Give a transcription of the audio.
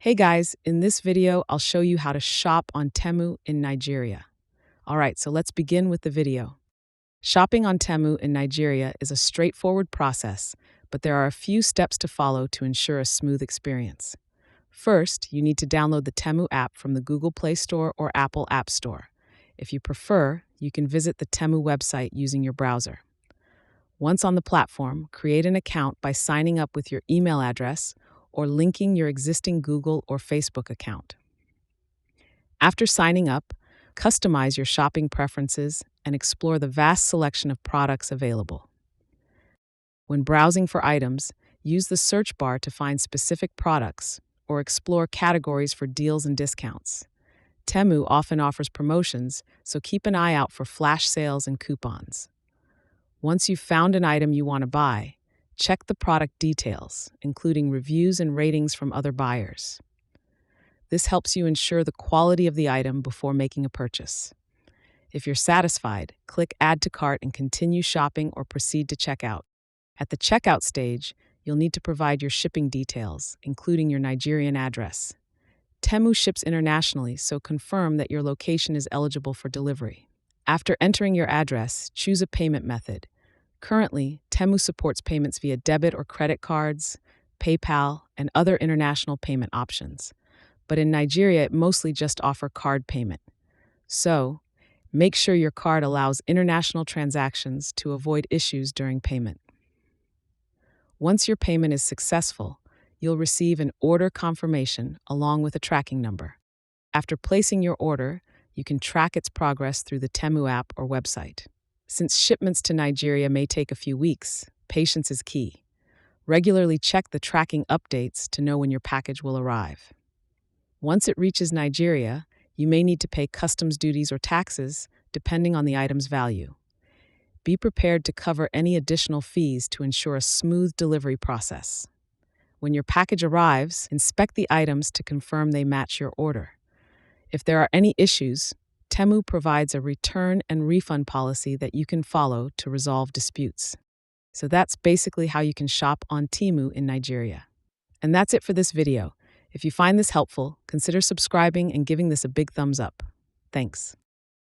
Hey guys, in this video, I'll show you how to shop on Temu in Nigeria. All right, so let's begin with the video. Shopping on Temu in Nigeria is a straightforward process, but there are a few steps to follow to ensure a smooth experience. First, you need to download the Temu app from the Google Play Store or Apple App Store. If you prefer, you can visit the Temu website using your browser. Once on the platform, create an account by signing up with your email address or linking your existing Google or Facebook account. After signing up, customize your shopping preferences and explore the vast selection of products available. When browsing for items, use the search bar to find specific products or explore categories for deals and discounts. Temu often offers promotions, so keep an eye out for flash sales and coupons. Once you've found an item you want to buy, check the product details, including reviews and ratings from other buyers. This helps you ensure the quality of the item before making a purchase. If you're satisfied, click Add to Cart and continue shopping or proceed to checkout. At the checkout stage, you'll need to provide your shipping details, including your Nigerian address. Temu ships internationally, so confirm that your location is eligible for delivery. After entering your address, choose a payment method. Currently, Temu supports payments via debit or credit cards, PayPal, and other international payment options. But in Nigeria, it mostly just offers card payment. So, make sure your card allows international transactions to avoid issues during payment. Once your payment is successful, you'll receive an order confirmation along with a tracking number. After placing your order, you can track its progress through the Temu app or website. Since shipments to Nigeria may take a few weeks, patience is key. Regularly check the tracking updates to know when your package will arrive. Once it reaches Nigeria, you may need to pay customs duties or taxes, depending on the item's value. Be prepared to cover any additional fees to ensure a smooth delivery process. When your package arrives, inspect the items to confirm they match your order. If there are any issues, Temu provides a return and refund policy that you can follow to resolve disputes. So that's basically how you can shop on Temu in Nigeria. And that's it for this video. If you find this helpful, consider subscribing and giving this a big thumbs up. Thanks.